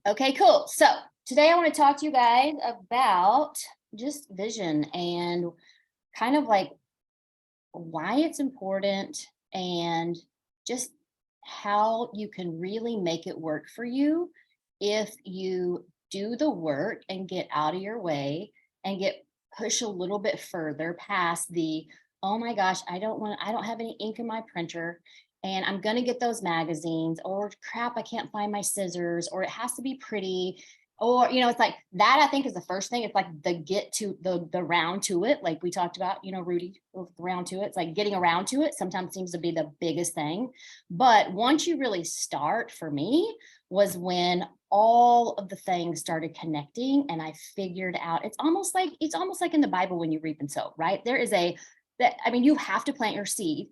Okay, cool. So today I want to talk to you guys about just vision and kind of like why it's important and just how you can really make it work for you if you do the work and get out of your way and get push a little bit further past the oh my gosh, I don't have any ink in my printer and I'm going to get those magazines, or crap, I can't find my scissors, or it has to be pretty, or it's like that. I think is the first thing. It's like the get to the round to it, like we talked about, Rudy, with the round to it. It's like getting around to it sometimes seems to be the biggest thing. But once you really start, for me, was when all of the things started connecting and I figured out it's almost like in the Bible when you reap and sow, right? There is a that I mean, you have to plant your seed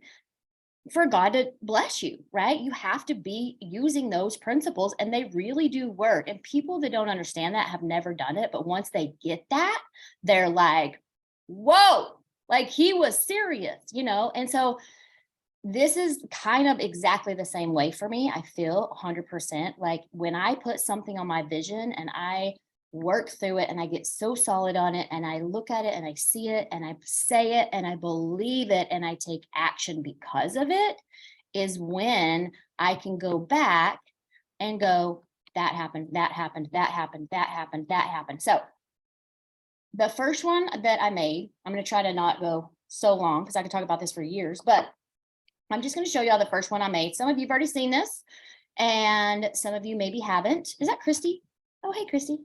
for God to bless you, right? You have to be using those principles and they really do work. And people that don't understand that have never done it. But once they get that, they're like, whoa, like he was serious. And so this is kind of exactly the same way for me. I feel 100% like when I put something on my vision and I work through it and I get so solid on it and I look at it and I see it and I say it and I believe it and I take action because of it, is when I can go back and go, that happened, that happened, that happened, that happened, that happened. So the first one that I made, I'm going to try to not go so long because I could talk about this for years, but I'm just going to show y'all the first one I made. Some of you have already seen this and some of you maybe haven't. Is that Christy? Oh, hey, Christy.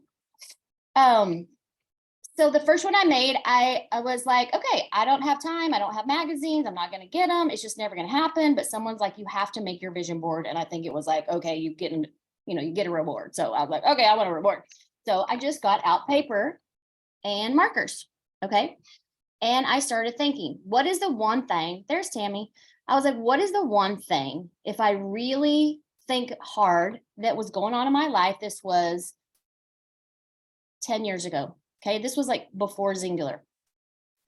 So the first one I made, I was like, okay, I don't have time. I don't have magazines. I'm not going to get them. It's just never going to happen. But someone's like, you have to make your vision board. And I think it was like, okay, you get a reward. So I was like, okay, I want a reward. So I just got out paper and markers. Okay. And I started thinking, what is the one thing? There's Tammy. I was like, what is the one thing, if I really think hard, that was going on in my life? This was 10 years ago. Okay. This was like before Singular.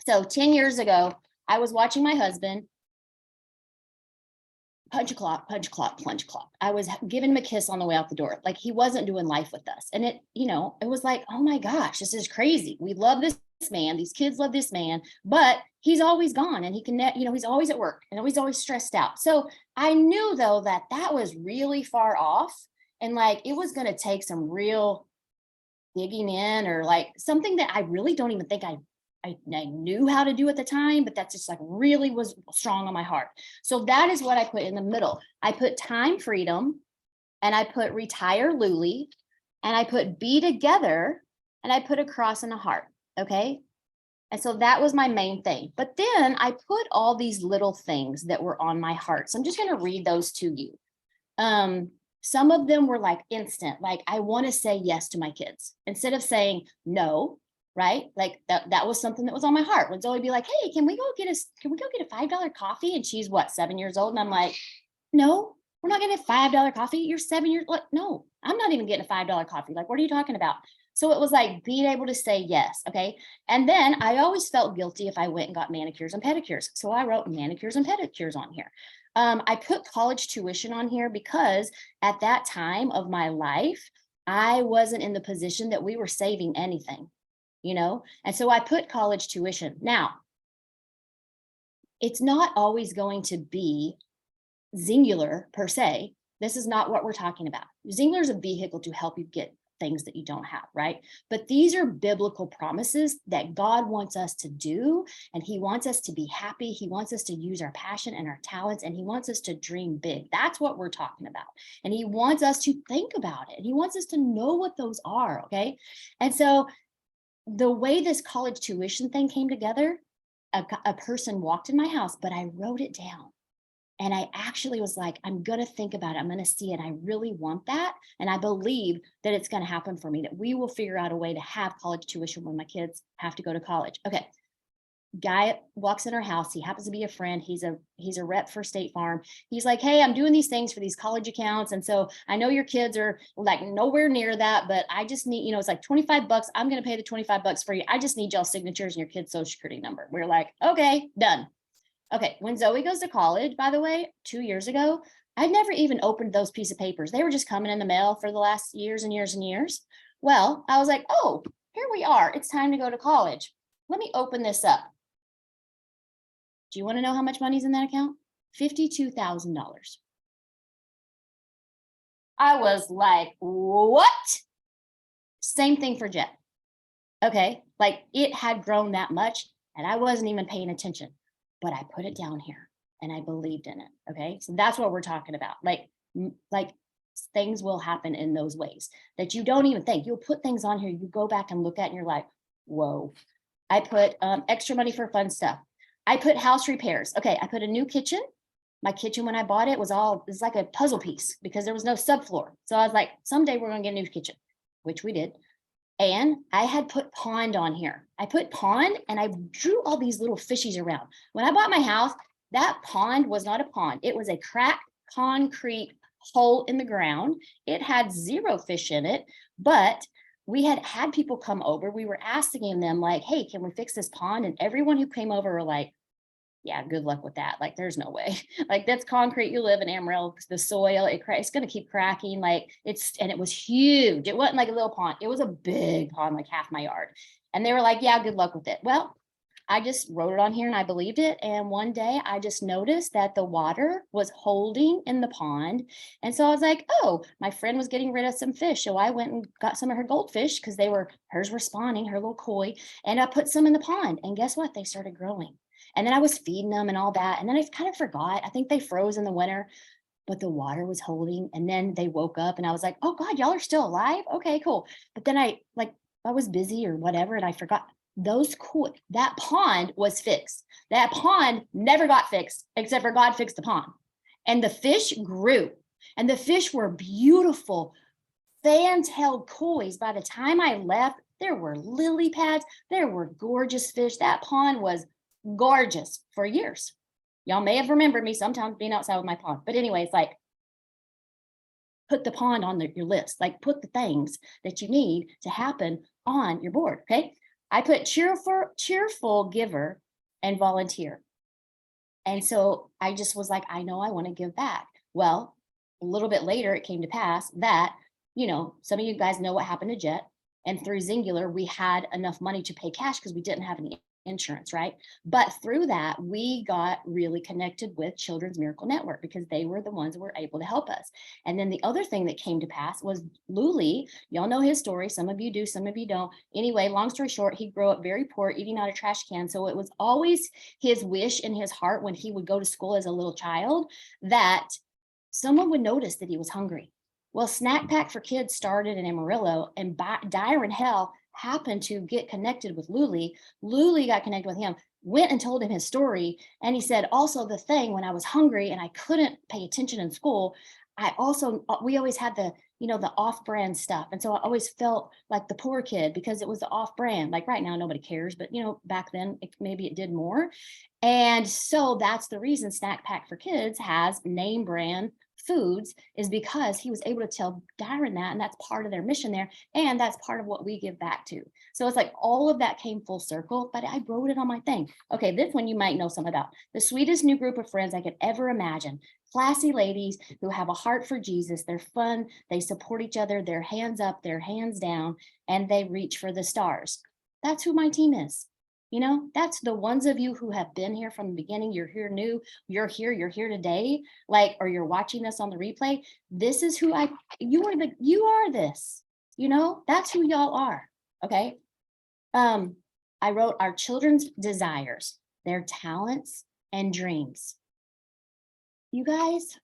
So 10 years ago, I was watching my husband punch a clock, punch a clock, punch a clock. I was giving him a kiss on the way out the door. Like he wasn't doing life with us. And it was like, oh my gosh, this is crazy. We love this man. These kids love this man, but he's always gone and he can, he's always at work and he's always stressed out. So I knew though that was really far off. And like, it was going to take some real digging in, or like something that I really don't even think I knew how to do at the time, but that's just like really was strong on my heart. So that is what I put in the middle. I put time freedom and I put retire Luli and I put be together and I put a cross and a heart. Okay. And so that was my main thing. But then I put all these little things that were on my heart. So I'm just going to read those to you. Some of them were like instant, like I want to say yes to my kids instead of saying no, right? Like that was something that was on my heart. Would Zoe be like, hey, can we go get a $5 coffee? And she's what, 7 years old? And I'm like, no, we're not getting a $5 coffee. You're 7 years. Like, no, I'm not even getting a $5 coffee. Like, what are you talking about? So it was like being able to say yes. Okay. And then I always felt guilty if I went and got manicures and pedicures. So I wrote manicures and pedicures on here. I put college tuition on here because at that time of my life, I wasn't in the position that we were saving anything, and so I put college tuition. Now, it's not always going to be singular per se. This is not what we're talking about. Singular is a vehicle to help you get things that you don't have, right? But these are biblical promises that God wants us to do, and he wants us to be happy. He wants us to use our passion and our talents, and he wants us to dream big. That's what we're talking about. And he wants us to think about it. He wants us to know what those are, okay? And so the way this college tuition thing came together, a person walked in my house, but I wrote it down. And I actually was like, I'm going to think about it. I'm going to see it. I really want that. And I believe that it's going to happen for me, that we will figure out a way to have college tuition when my kids have to go to college. Okay. Guy walks in our house. He happens to be a friend. He's a rep for State Farm. He's like, hey, I'm doing these things for these college accounts. And so I know your kids are like nowhere near that, but I just need, it's like $25. I'm going to pay the $25 for you. I just need y'all signatures and your kid's social security number. We're like, okay, done. Okay, when Zoe goes to college, by the way, 2 years ago, I'd never even opened those piece of papers. They were just coming in the mail for the last years and years and years. Well, I was like, oh, here we are. It's time to go to college. Let me open this up. Do you want to know how much money's in that account? $52,000. I was like, what? Same thing for Jet. Okay, like it had grown that much and I wasn't even paying attention, but I put it down here and I believed in it. Okay, so that's what we're talking about. Like things will happen in those ways that you don't even think. You'll put things on here, you go back and look at, and you're like, whoa. I put extra money for fun stuff. I put house repairs. Okay, I put a new kitchen. My kitchen, when I bought it, was like a puzzle piece because there was no subfloor. So I was like, someday we're gonna get a new kitchen, which we did. And I had put pond on here. I put pond and I drew all these little fishies around. When I bought my house, that pond was not a pond. It was a cracked concrete hole in the ground. It had 0 fish in it, but we had people come over. We were asking them like, hey, can we fix this pond? And everyone who came over were like, yeah, good luck with that. Like, there's no way. Like, that's concrete. You live in Amarillo, the soil, it's going to keep cracking. Like, and it was huge. It wasn't like a little pond. It was a big pond, like half my yard. And they were like, yeah, good luck with it. Well, I just wrote it on here and I believed it. And one day I just noticed that the water was holding in the pond. And so I was like, oh, my friend was getting rid of some fish. So I went and got some of her goldfish because hers were spawning, her little koi. And I put some in the pond. And guess what? They started growing. And then I was feeding them and all that. And then I kind of forgot. I think they froze in the winter, but the water was holding. And then they woke up and I was like, oh God, y'all are still alive? Okay, cool. But then I was busy or whatever. And I forgot that pond was fixed. That pond never got fixed except for God fixed the pond. And the fish grew and the fish were beautiful fan-tailed kois. By the time I left, there were lily pads. There were gorgeous fish. That pond was gorgeous for years. Y'all may have remembered me sometimes being outside with my pond. But anyways, like, put the pond on your list. Like, put the things that you need to happen on your board, okay? I put cheerful giver and volunteer. And so I just was like, I know I want to give back. Well, a little bit later, it came to pass that, some of you guys know what happened to Jet. And through Singular, we had enough money to pay cash because we didn't have any insurance, right? But through that, we got really connected with Children's Miracle Network because they were the ones that were able to help us. And then the other thing that came to pass was Luli. Y'all know his story. Some of you do, some of you don't. Anyway, long story short, he grew up very poor, eating out of trash cans. So it was always his wish in his heart when he would go to school as a little child that someone would notice that he was hungry. Well, Snack Pack for Kids started in Amarillo, and Dyron Hell happened to get connected with Luli. Luli got connected with him, went and told him his story. And he said, also the thing, when I was hungry and I couldn't pay attention in school, we always had the off-brand stuff. And so I always felt like the poor kid because it was the off-brand. Like right now, nobody cares, but back then maybe it did more. And so that's the reason Snack Pack for Kids has name brand foods, is because he was able to tell Dyron that, and that's part of their mission there, and that's part of what we give back to. So it's like all of that came full circle, but I wrote it on my thing. Okay, this one you might know some about. The sweetest new group of friends I could ever imagine. Classy ladies who have a heart for Jesus. They're fun, they support each other, their hands up, their hands down, and they reach for the stars. That's who my team is. That's the ones of you who have been here from the beginning. You're here new, you're here today, or you're watching this on the replay. This is who you are this, that's who y'all are. Okay. I wrote our children's desires, their talents and dreams. You guys,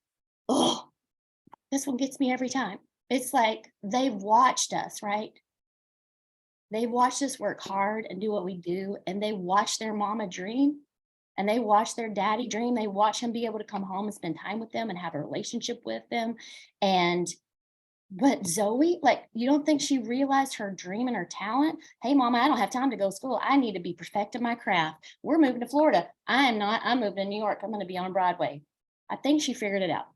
this one gets me every time. It's like they've watched us, right? They watched us work hard and do what we do, and they watch their mama dream, and they watch their daddy dream. They watch him be able to come home and spend time with them and have a relationship with them. But Zoe, you don't think she realized her dream and her talent? Hey, mama, I don't have time to go to school. I need to be perfecting my craft. We're moving to Florida. I am not. I'm moving to New York. I'm going to be on Broadway. I think she figured it out,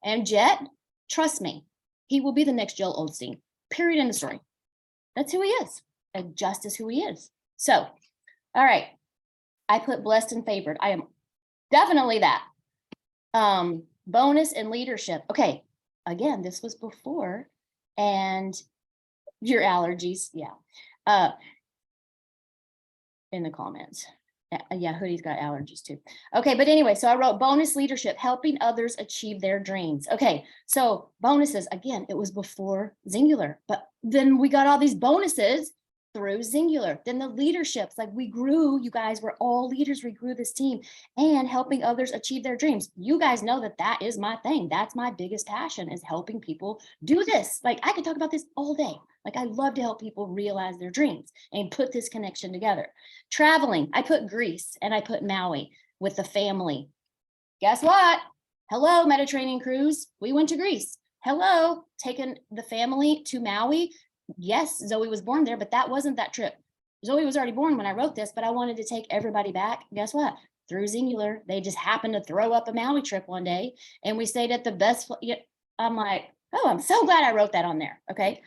And Jet, trust me, he will be the next Joel Osteen. Period. In the story. That's who he is. And just as who he is. So, all right. I put blessed and favored. I am definitely that. Bonus and leadership. Okay, again, this was before, and your allergies, yeah. In the comments. Yeah, Hoodie's got allergies too. Okay, but anyway, so I wrote bonus leadership, helping others achieve their dreams. Okay, so bonuses, again, it was before Singular, but then we got all these bonuses through Singular. Then the leaderships, like we grew, you guys were all leaders, we grew this team, and helping others achieve their dreams. You guys know that that is my thing. That's my biggest passion, is helping people do this. Like I could talk about this all day. Like I love to help people realize their dreams and put this connection together. Traveling, I put Greece and I put Maui with the family. Guess what? Hello, Mediterranean cruise. We went to Greece. Hello, taking the family to Maui. Yes, Zoe was born there, but that wasn't that trip. Zoe was already born when I wrote this, but I wanted to take everybody back. Guess what? Through Singular, they just happened to throw up a Maui trip one day, and we stayed at the best. I'm like, oh, I'm so glad I wrote that on there. Okay.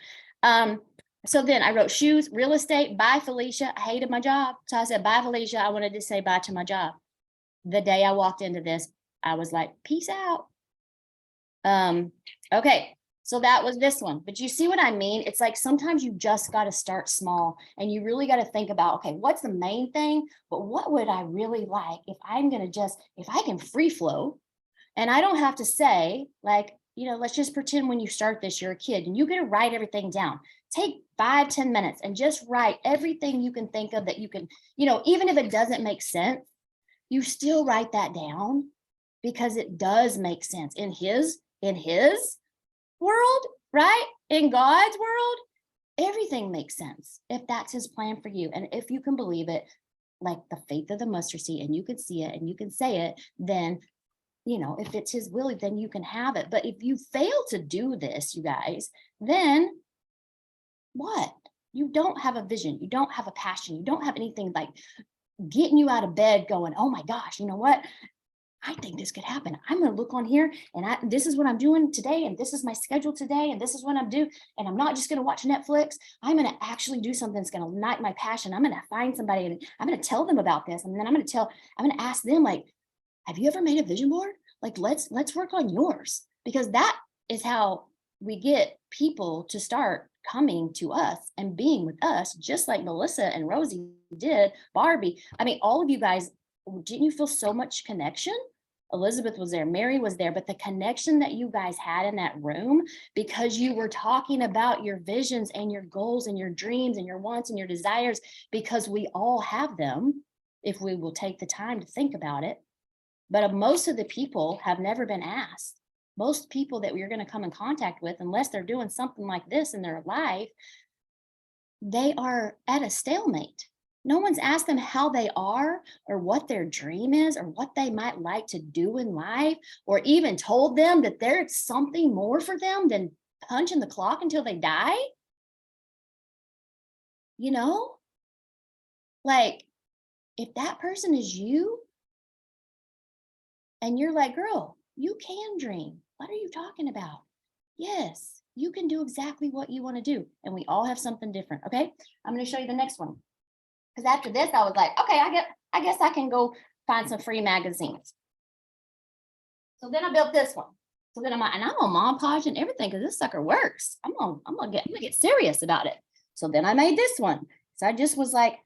So then I wrote shoes, real estate, bye, Felicia. I hated my job. So I said, bye, Felicia. I wanted to say bye to my job. The day I walked into this, I was like, peace out. Okay, so that was this one. But you see what I mean? It's like sometimes you just got to start small, and you really got to think about, okay, what's the main thing? But what would I really like if I'm going to just, if I can free flow, and I don't have to say, like, let's just pretend when you start this, you're a kid and you get to write everything down. Take 5-10 minutes and just write everything you can think of that you can, even if it doesn't make sense, you still write that down, because it does make sense in his world, right? In God's world, everything makes sense if that's his plan for you. And if you can believe it, like the faith of the mustard seed, and you can see it and you can say it, then if it's his will, then you can have it. But if you fail to do this, you guys, then what? You don't have a vision. You don't have a passion. You don't have anything like getting you out of bed going, oh my gosh, you know what? I think this could happen. I'm going to look on here, and this is what I'm doing today, and this is my schedule today, and this is what I'm doing. And I'm not just going to watch Netflix. I'm going to actually do something that's going to ignite my passion. I'm going to find somebody, and I'm going to tell them about this. And then I'm going to ask them, like, have you ever made a vision board? Like, let's work on yours, because that is how we get people to start coming to us and being with us, just like Melissa and Rosie did, Barbie. I mean, all of you guys, didn't you feel so much connection? Elizabeth was there, Mary was there, but the connection that you guys had in that room, because you were talking about your visions and your goals and your dreams and your wants and your desires, because we all have them if we will take the time to think about it. But most of the people have never been asked. Most people that we're going to come in contact with, unless they're doing something like this in their life, they are at a stalemate. No one's asked them how they are, or what their dream is, or what they might like to do in life, or even told them that there's something more for them than punching the clock until they die. Like, if that person is you, and you're like, girl, you can dream. What are you talking about? Yes, you can do exactly what you want to do. And we all have something different. Okay, I'm going to show you the next one. Because after this, I was like, okay, I guess I can go find some free magazines. So then I built this one. So then I'm like, and I'm on Mod Podge and everything, because this sucker works. I'm gonna get serious about it. So then I made this one. So I just was like,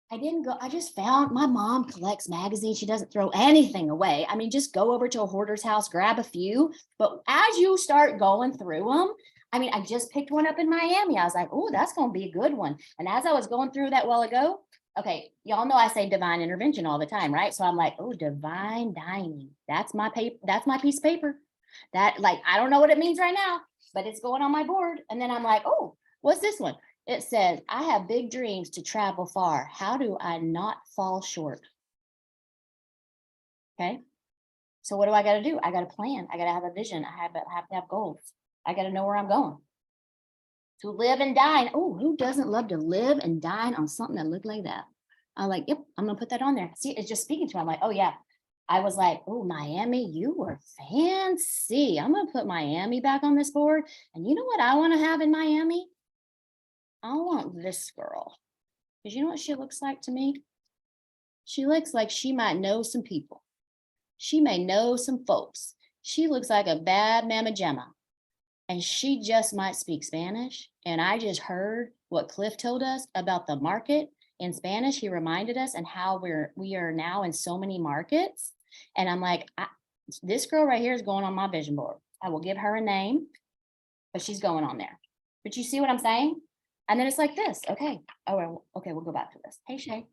I just found, my mom collects magazines. She doesn't throw anything away. I mean, just go over to a hoarder's house, grab a few. But as you start going through them, I mean, I just picked one up in Miami. I was like, oh, that's going to be a good one. And as I was going through that while ago, okay, y'all know I say divine intervention all the time, right? So I'm like, oh, divine dining. That's my paper. That's my piece of paper. That, like, I don't know what it means right now, but it's going on my board. And then I'm like, oh, what's this one? It says, I have big dreams to travel far. How do I not fall short? Okay. So what do I got to do? I got to plan. I got to have a vision. I have to have goals. I got to know where I'm going. To live and dine. Oh, who doesn't love to live and dine on something that looked like that? I'm like, yep, I'm going to put that on there. See, it's just speaking to me. I'm like, oh yeah. I was like, oh, Miami, you were fancy. I'm going to put Miami back on this board. And you know what I want to have in Miami? I want this girl, because you know what she looks like to me? She looks like she might know some people. She may know some folks. She looks like a bad mama jamma, and she just might speak Spanish. And I just heard what Cliff told us about the market in Spanish. He reminded us and how we are now in so many markets. And I'm like, this girl right here is going on my vision board. I will give her a name, but she's going on there. But you see what I'm saying? And then it's like this. Okay. Oh, well, okay. We'll go back to this. Hey, Shay.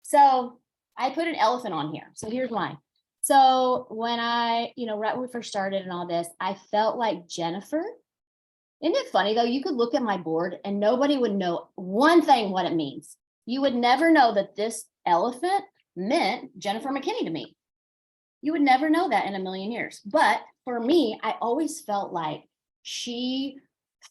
So I put an elephant on here. So here's mine. So when I, right when we first started and all this, I felt like Jennifer. Isn't it funny though? You could look at my board and nobody would know one thing what it means. You would never know that this elephant meant Jennifer McKinney to me. You would never know that in a million years. But for me, I always felt like she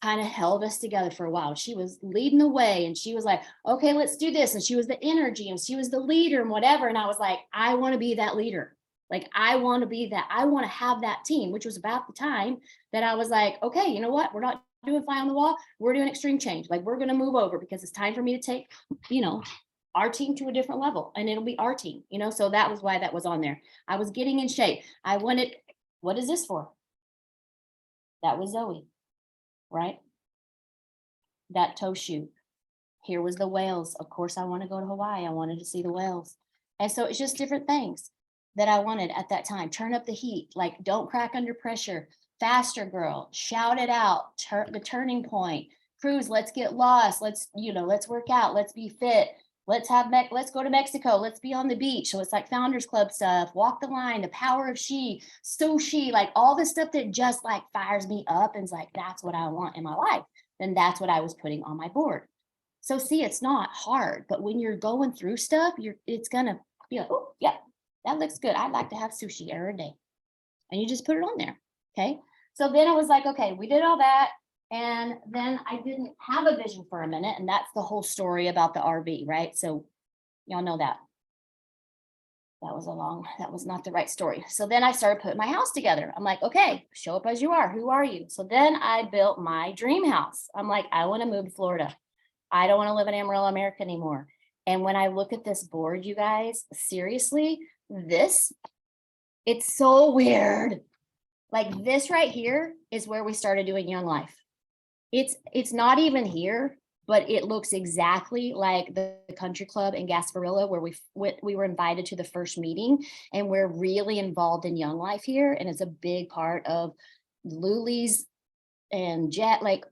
kind of held us together for a while. She was leading the way and she was like, okay, let's do this. And she was the energy and she was the leader and whatever. And I was like, I want to be that leader. Like, I want to be that. I want to have that team, which was about the time that I was like, okay, you know what? We're not doing fly on the wall. We're doing extreme change. Like, we're going to move over because it's time for me to take, our team to a different level, and it'll be our team, so that was why that was on there. I was getting in shape. I wanted, what is this for? That was Zoe, right? That toe shoe. Here was the whales. Of course, I want to go to Hawaii. I wanted to see the whales. And so it's just different things that I wanted at that time. Turn up the heat, like don't crack under pressure, faster girl, shout it out, the turning point, cruise, let's get lost. Let's work out. Let's be fit. Let's go to Mexico. Let's be on the beach. So it's like Founders Club stuff, walk the line, the power of sushi, like all the stuff that just like fires me up and is like, that's what I want in my life. Then that's what I was putting on my board. So see, it's not hard, but when you're going through stuff, it's gonna be like, oh yeah, that looks good. I'd like to have sushi every day. And you just put it on there. Okay. So then I was like, okay, we did all that. And then I didn't have a vision for a minute. And that's the whole story about the RV, right? So y'all know that. That was not the right story. So then I started putting my house together. I'm like, okay, show up as you are. Who are you? So then I built my dream house. I'm like, I want to move to Florida. I don't want to live in Amarillo, America anymore. And when I look at this board, you guys, seriously, it's so weird. Like this right here is where we started doing Young Life. It's not even here, but it looks exactly like the country club in Gasparilla where we were invited to the first meeting, and we're really involved in Young Life here. And it's a big part of Luli's and Jet, like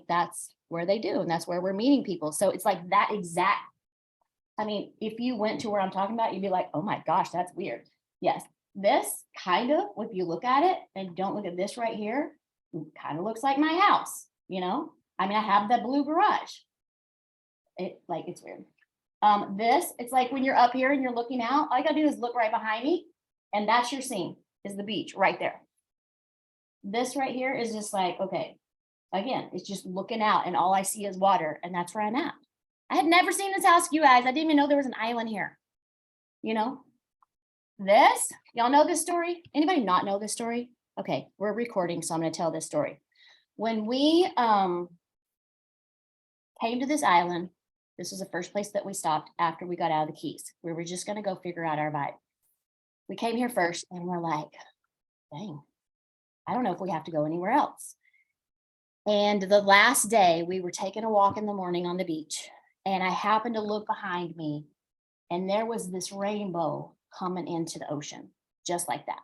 that's where they do. And that's where we're meeting people. So it's like that exact, if you went to where I'm talking about, you'd be like, oh my gosh, that's weird. Yes. This kind of, if you look at it and don't look at this right here, it kind of looks like my house, I have that blue garage. It's weird. It's like when you're up here and you're looking out, all you gotta do is look right behind me, and that's your scene, is the beach right there. This right here is just like, okay, again, it's just looking out and all I see is water, and that's where I'm at. I had never seen this house, you guys. I didn't even know there was an island here. This, y'all know this story? Anybody not know this story? Okay, we're recording, so I'm going to tell this story. When we came to this island, this was the first place that we stopped after we got out of the Keys. We were just going to go figure out our vibe. We came here first, and we're like, dang, I don't know if we have to go anywhere else. And the last day, we were taking a walk in the morning on the beach, and I happened to look behind me, and there was this rainbow coming into the ocean, just like that.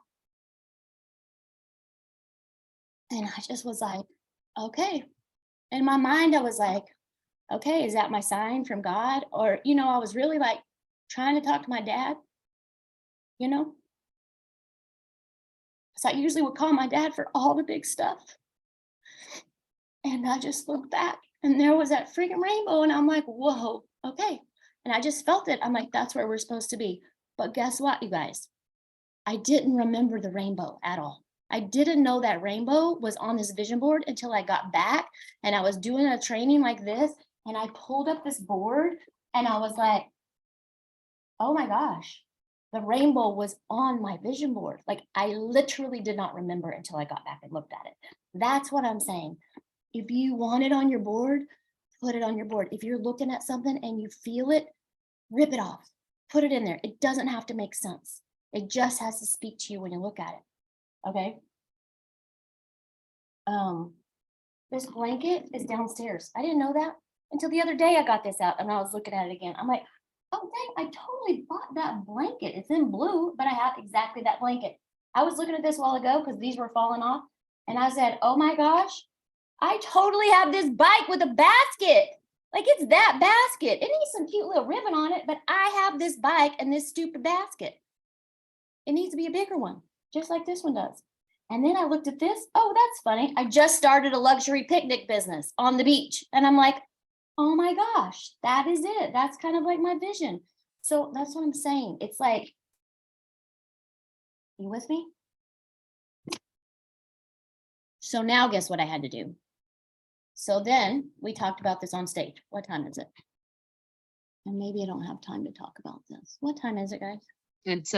And I just was like, okay. In my mind, I was like, okay, is that my sign from God? Or, I was really like trying to talk to my dad, So I usually would call my dad for all the big stuff. And I just looked back and there was that freaking rainbow. And I'm like, whoa, okay. And I just felt it. I'm like, that's where we're supposed to be. But guess what, you guys? I didn't remember the rainbow at all. I didn't know that rainbow was on this vision board until I got back and I was doing a training like this. And I pulled up this board and I was like, oh my gosh, the rainbow was on my vision board. Like I literally did not remember until I got back and looked at it. That's what I'm saying. If you want it on your board, put it on your board. If you're looking at something and you feel it, rip it off. Put it in there. It doesn't have to make sense. It just has to speak to you when you look at it. Okay. This blanket is downstairs. I didn't know that until the other day. I got this out and I was looking at it again. I'm like, oh dang, I totally bought that blanket. It's in blue, but I have exactly that blanket. I was looking at this a while ago because these were falling off. And I said, oh my gosh, I totally have this bike with a basket. Like it's that basket. It needs some cute little ribbon on it, but I have this bike and this stupid basket. It needs to be a bigger one, just like this one does. And then I looked at this. Oh, that's funny. I just started a luxury picnic business on the beach. And I'm like, oh my gosh, that is it. That's kind of like my vision. So that's what I'm saying. It's like, you with me? So now guess what I had to do? So then we talked about this on stage. What time is it? And maybe I don't have time to talk about this. What time is it, guys? It's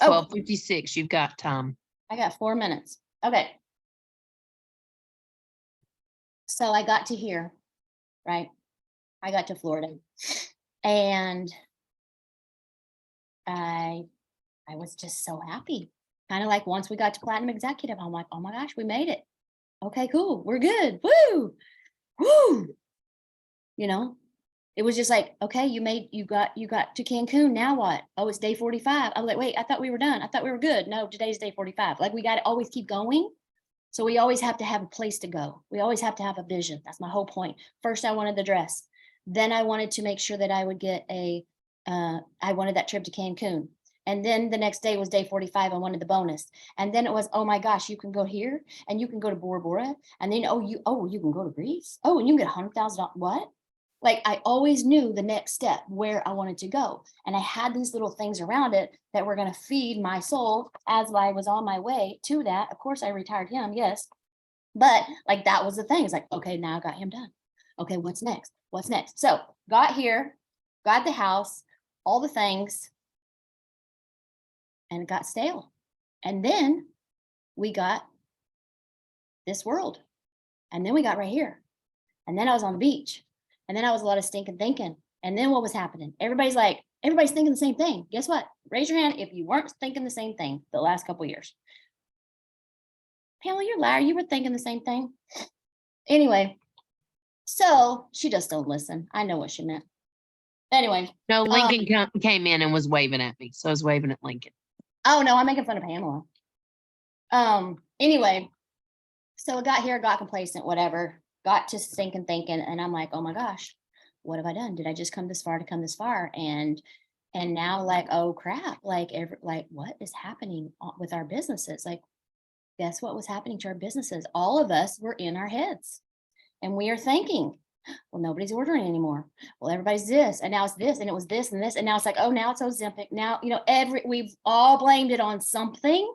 12:56. You've got time. I got 4 minutes. Okay. So I got to here, right? I got to Florida and I was just so happy. Kind of like once we got to Platinum Executive, I'm like, oh my gosh, we made it. Okay, cool. We're good. Woo! Woo! You know, it was just like, okay, you got to Cancun. Now what? Oh, it's day 45. I was like, wait, I thought we were done. I thought we were good. No, today's day 45. Like we got to always keep going. So we always have to have a place to go. We always have to have a vision. That's my whole point. First, I wanted the dress. Then I wanted to make sure that I would get I wanted that trip to Cancun. And then the next day was day 45. I wanted the bonus. And then it was, oh my gosh, you can go here and you can go to Bora Bora. And then, you can go to Greece. Oh, and you can get $100,000. What? Like I always knew the next step where I wanted to go. And I had these little things around it that were going to feed my soul as I was on my way to that. Of course, I retired him. Yes. But like, that was the thing. It's like, okay, now I got him done. Okay. What's next? What's next? So got here, got the house, all the things, and it got stale. And then we got this world. And then we got right here. And then I was on the beach. And then I was a lot of stinking thinking. And then what was happening? Everybody's thinking the same thing. Guess what? Raise your hand if you weren't thinking the same thing the last couple of years. Pamela, you're a liar. You were thinking the same thing. Anyway, so she just don't listen. I know what she meant. Anyway. No, Lincoln came in and was waving at me. So I was waving at Lincoln. Oh, no, I'm making fun of Pamela. Anyway, so I got here, got complacent, whatever. Got to stinking thinking, and I'm like, oh my gosh, what have I done? Did I just come this far to come this far? And now, like, oh crap, like what is happening with our businesses? Like, guess what was happening to our businesses? All of us were in our heads, and we are thinking, well, nobody's ordering anymore. Well, everybody's this, and now it's this, and it was this and this, and now it's like, oh, now it's Ozempic. Now, we've all blamed it on something,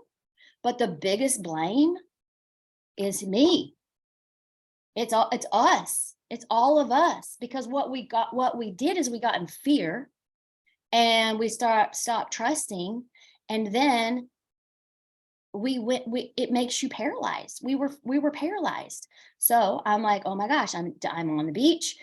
but the biggest blame is me. It's us. It's all of us, because what we did is we got in fear and we stopped trusting. And then it makes you paralyzed. We were paralyzed. So I'm like, oh my gosh, I'm on the beach.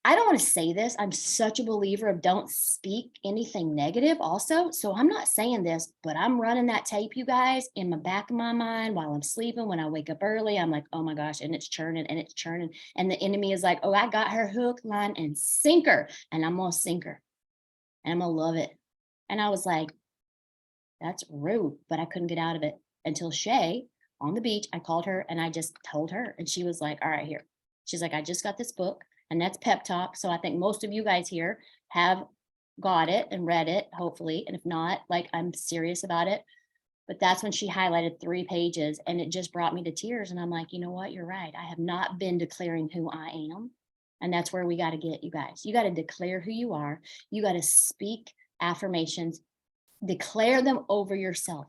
I don't want to say this. I'm such a believer of don't speak anything negative also. So I'm not saying this, but I'm running that tape, you guys, in the back of my mind while I'm sleeping. When I wake up early, I'm like, oh my gosh, and it's churning and it's churning. And the enemy is like, oh, I got her hook, line, and sinker. And I'm going to sink her. And I'm going to love it. And I was like, that's rude, but I couldn't get out of it until Shay on the beach. I called her and I just told her. And she was like, all right, here. She's like, I just got this book. And that's Pep Talk. So I think most of you guys here have got it and read it, hopefully. And if not, like, I'm serious about it. But that's when she highlighted 3 pages and it just brought me to tears. And I'm like, you know what? You're right. I have not been declaring who I am. And that's where we got to get, you guys. You got to declare who you are. You got to speak affirmations, declare them over yourself.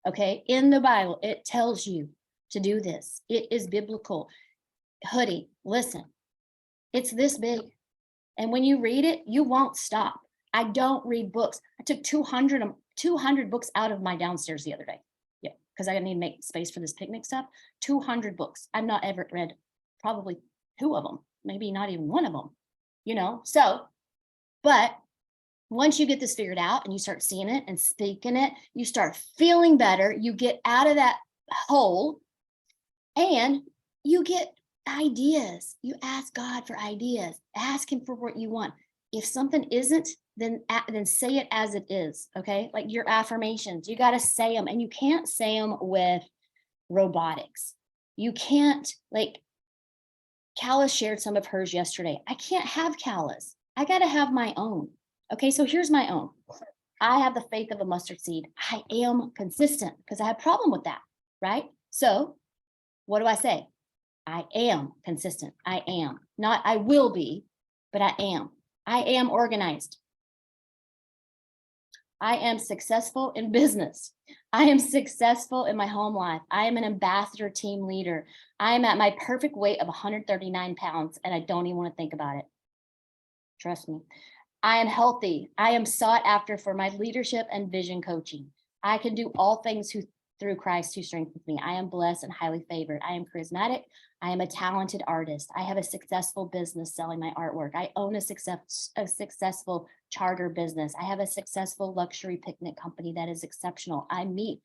Okay. In the Bible, it tells you to do this. It is biblical. Hoodie, listen. It's this big. And when you read it, you won't stop. I don't read books. I took 200 books out of my downstairs the other day. Yeah, because I need to make space for this picnic stuff. 200 books. I've not ever read probably 2 of them, maybe not even 1 of them, So, but once you get this figured out and you start seeing it and speaking it, you start feeling better. You get out of that hole and you get ideas. You ask God for ideas. Ask him for what you want. If something isn't, then say it as it is. Okay. Like your affirmations, you got to say them, and you can't say them with robotics. You can't, like, Calla shared some of hers yesterday. I can't have Calla's. I got to have my own. Okay. So here's my own. I have the faith of a mustard seed. I am consistent because I have a problem with that. Right. So what do I say? I am consistent. I am not, I will be, but I am. I am organized. I am successful in business. I am successful in my home life. I am an ambassador team leader. I am at my perfect weight of 139 pounds, and I don't even want to think about it. Trust me. I am healthy. I am sought after for my leadership and vision coaching. I can do all things through Christ who strengthens me. I am blessed and highly favored. I am charismatic. I am a talented artist. I have a successful business selling my artwork. I own a successful charter business. I have a successful luxury picnic company that is exceptional. I meet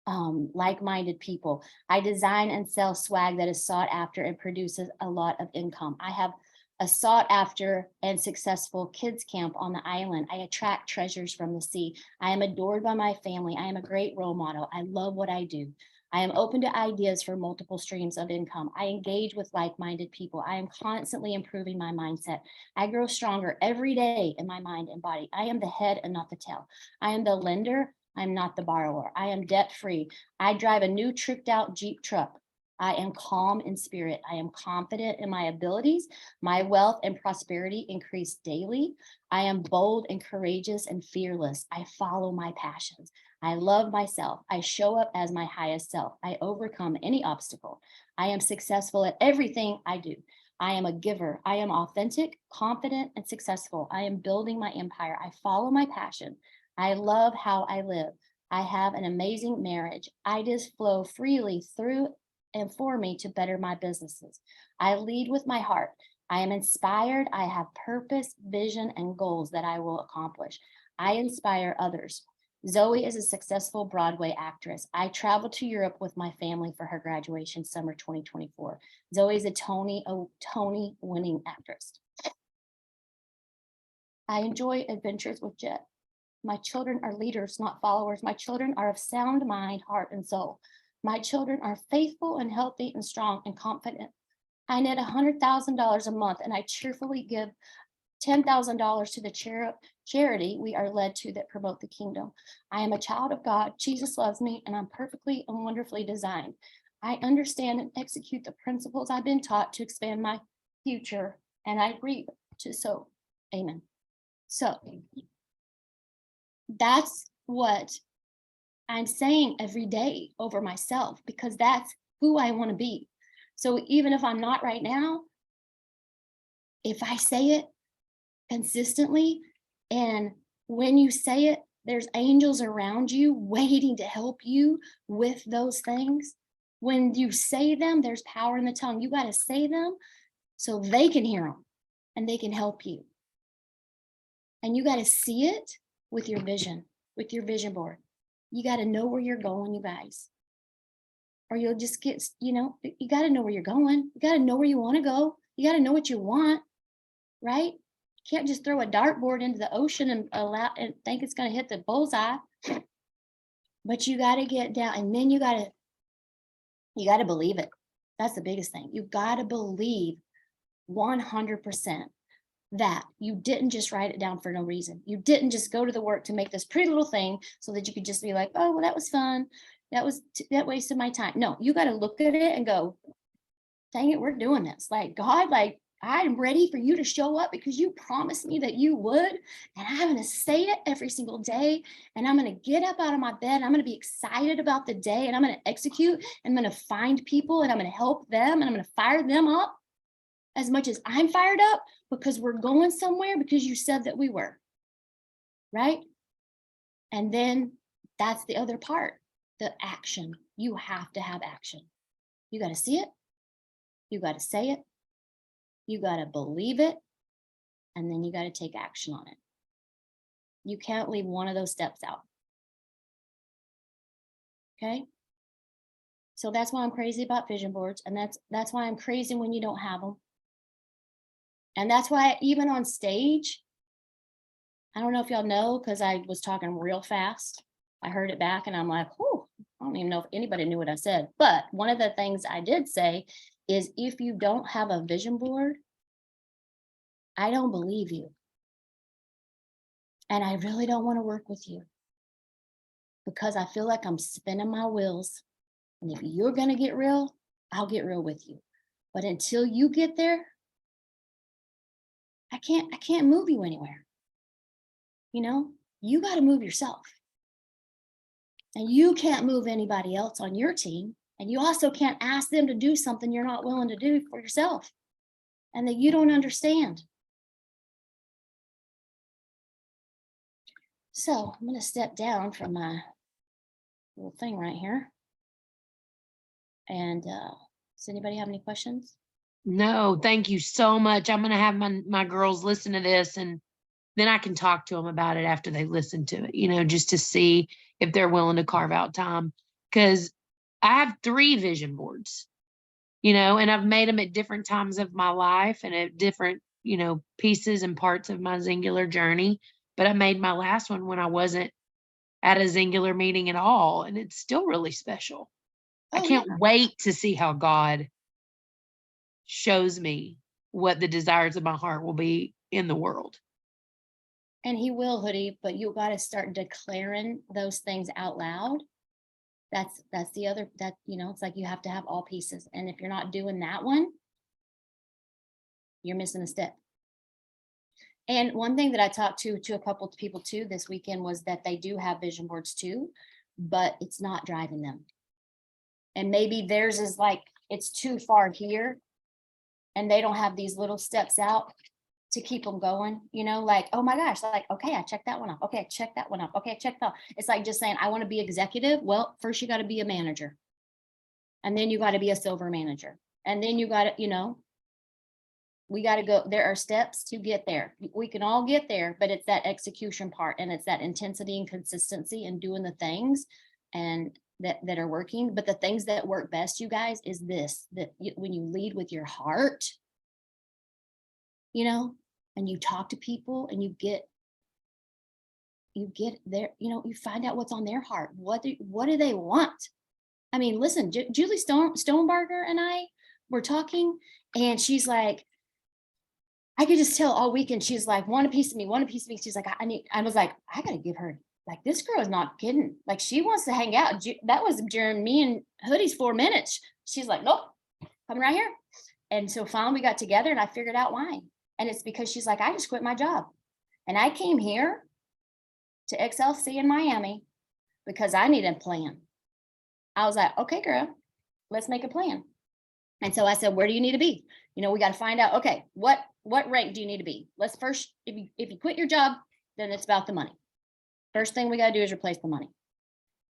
like-minded people. I design and sell swag that is sought after and produces a lot of income. I have a sought after and successful kids camp on the island. I attract treasures from the sea. I am adored by my family. I am a great role model. I love what I do. I am open to ideas for multiple streams of income. I engage with like-minded people. I am constantly improving my mindset. I grow stronger every day in my mind and body. I am the head and not the tail. I am the lender. I'm not the borrower. I am debt-free. I drive a new tricked out Jeep truck. I am calm in spirit. I am confident in my abilities. My wealth and prosperity increase daily. I am bold and courageous and fearless. I follow my passions. I love myself. I show up as my highest self. I overcome any obstacle. I am successful at everything I do. I am a giver. I am authentic, confident, and successful. I am building my empire. I follow my passion. I love how I live. I have an amazing marriage. Ideas flow freely through and for me to better my businesses. I lead with my heart. I am inspired. I have purpose, vision, and goals that I will accomplish. I inspire others. Zoe is a successful Broadway actress. I traveled to Europe with my family for her graduation summer 2024. Zoe is a Tony winning actress. I enjoy adventures with Jet. My children are leaders, not followers. My children are of sound mind, heart, and soul. My children are faithful and healthy and strong and confident. I net $100,000 a month, and I cheerfully give $10,000 to the charity we are led to that promote the kingdom. I am a child of God. Jesus loves me, and I'm perfectly and wonderfully designed. I understand and execute the principles I've been taught to expand my future, and I reap to sow. Amen. So that's what I'm saying every day over myself, because that's who I want to be. So even if I'm not right now, if I say it consistently, and when you say it, there's angels around you waiting to help you with those things. When you say them, there's power in the tongue. You got to say them so they can hear them and they can help you. And you got to see it with your vision board. You got to know where you're going, you guys. Or you'll just get, you got to know where you're going. You got to know where you want to go. You got to know what you want, right? You can't just throw a dartboard into the ocean and think it's going to hit the bullseye. But you got to get down, and then you got to believe it. That's the biggest thing. You got to believe 100% that you didn't just write it down for no reason. You didn't just go to the work to make this pretty little thing so that you could just be like, oh, well, that was fun. That wasted my time. No, you got to look at it and go, dang it, we're doing this. Like, God, like, I'm ready for you to show up because you promised me that you would. And I'm going to say it every single day. And I'm going to get up out of my bed. I'm going to be excited about the day, and I'm going to execute. I'm going to find people, and I'm going to help them, and I'm going to fire them up as much as I'm fired up, because we're going somewhere because you said that we were, right? And then that's the other part, the action. You have to have action. You got to see it. You got to say it. You got to believe it. And then you got to take action on it. You can't leave one of those steps out. Okay. So that's why I'm crazy about vision boards. And that's why I'm crazy when you don't have them. And that's why even on stage, I don't know if y'all know, because I was talking real fast. I heard it back and I'm like, oh, I don't even know if anybody knew what I said. But one of the things I did say is if you don't have a vision board, I don't believe you. And I really don't want to work with you because I feel like I'm spinning my wheels. And if you're going to get real, I'll get real with you. But until you get there, I can't move you anywhere. You know, you got to move yourself. And you can't move anybody else on your team. And you also can't ask them to do something you're not willing to do for yourself and that you don't understand. So I'm going to step down from my little thing right here. And does anybody have any questions? No, thank you so much. I'm gonna have my girls listen to this, and then I can talk to them about it after they listen to it, just to see if they're willing to carve out time. Because I have 3 vision boards, and I've made them at different times of my life and at different, pieces and parts of my singular journey. But I made my last one when I wasn't at a singular meeting at all, and it's still really special. I Oh, yeah. can't wait to see how God shows me what the desires of my heart will be in the world. And he will, Hoodie, but you got to start declaring those things out loud. That's the other, that, it's like you have to have all pieces. And if you're not doing that one, you're missing a step. And one thing that I talked to a couple of people too this weekend was that they do have vision boards too, but it's not driving them. And maybe theirs is like, it's too far here and they don't have these little steps out to keep them going, like, oh my gosh, like, okay, I checked that one off. Okay, check that one off. Okay, check that. It's like just saying, I want to be executive. Well, first you got to be a manager. And then you got to be a silver manager. And then you got to, we got to go. There are steps to get there. We can all get there, but it's that execution part and it's that intensity and consistency and doing the things and that are working. But the things that work best, you guys, is this, that when you lead with your heart, and you talk to people and you get there, you find out what's on their heart. What do they want? I mean, listen, Julie Stonebarger and I were talking and she's like, I could just tell all weekend. She's like, want a piece of me, want a piece of me. She's like, I was like, I got to give her, like, this girl is not kidding. Like, she wants to hang out. That was during me and Hoodie's 4 minutes. She's like, nope, come right here. And so finally we got together and I figured out why. And it's because she's like, I just quit my job. And I came here to XLC in Miami because I need a plan. I was like, okay, girl, let's make a plan. And so I said, where do you need to be? We got to find out, okay, what rank do you need to be? Let's first, if you quit your job, then it's about the money. First thing we got to do is replace the money.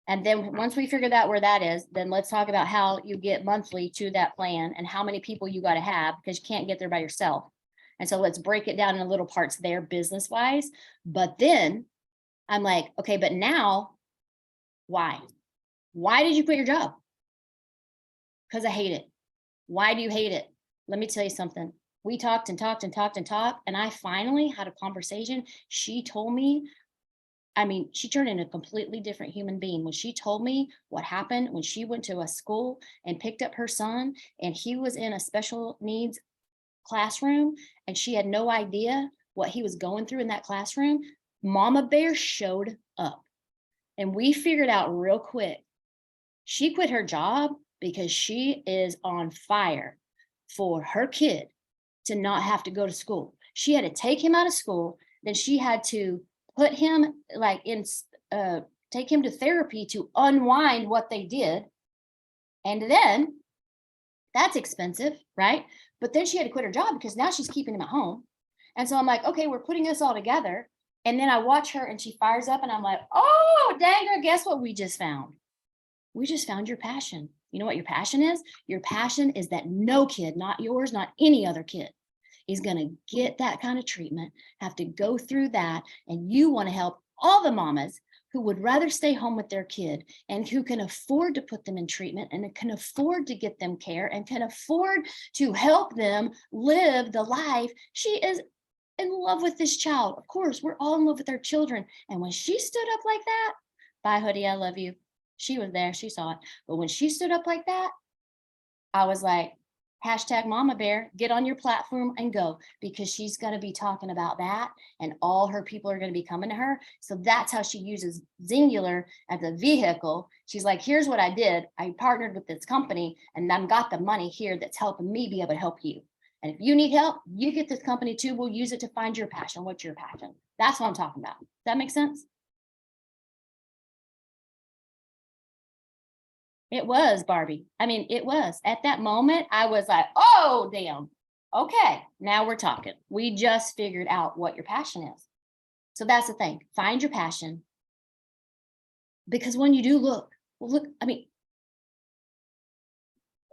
And then once we figure out where that is, then let's talk about how you get monthly to that plan and how many people you got to have because you can't get there by yourself. And so let's break it down in little parts there business wise. But then I'm like, okay, but now why? Why did you quit your job? Because I hate it. Why do you hate it? Let me tell you something. We talked and talked and talked and talked. And I finally had a conversation. She told me, she turned into a completely different human being when she told me what happened when she went to a school and picked up her son and he was in a special needs classroom and she had no idea what he was going through in that classroom. Mama Bear showed up and we figured out real quick. She quit her job because she is on fire for her kid to not have to go to school. She had to take him out of school. Then she had to put him take him to therapy to unwind what they did. And then that's expensive, right? But then she had to quit her job because now she's keeping him at home. And so I'm like, okay, we're putting this all together. And then I watch her and she fires up and I'm like, oh, dang her, guess what we just found? We just found your passion. You know what your passion is? Your passion is that no kid, not yours, not any other kid, is going to get that kind of treatment, have to go through that. And you want to help all the mamas who would rather stay home with their kid and who can afford to put them in treatment and can afford to get them care and can afford to help them live the life. She is in love with this child. Of course, we're all in love with our children. And when she stood up like that, bye, Hoodie, I love you. She was there, she saw it. But when she stood up like that, I was like, hashtag Mama Bear, get on your platform and go, because she's going to be talking about that and all her people are going to be coming to her. So that's how she uses Zingular as a vehicle. She's like, here's what I did. I partnered with this company and I've got the money here that's helping me be able to help you. And if you need help, you get this company too. We'll use it to find your passion. What's your passion? That's what I'm talking about. Does that make sense? It was, Barbie. I mean, it was. At that moment, I was like, oh, damn. Okay, now we're talking. We just figured out what your passion is. So that's the thing. Find your passion. Because when you do look, I mean,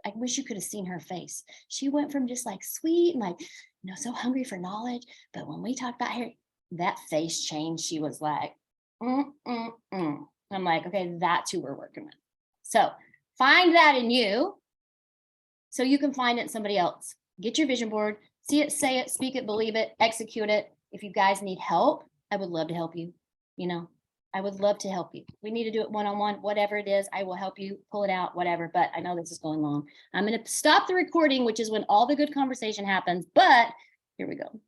I wish you could have seen her face. She went from just like sweet and like, so hungry for knowledge. But when we talked about her, that face changed. She was like, I'm like, okay, that's who we're working with. So find that in you so you can find it in somebody else. Get your vision board, see it, say it, speak it, believe it, execute it. If you guys need help, I would love to help you. I would love to help you. We need to do it one-on-one, whatever it is, I will help you pull it out, whatever. But I know this is going long. I'm going to stop the recording, which is when all the good conversation happens. But here we go.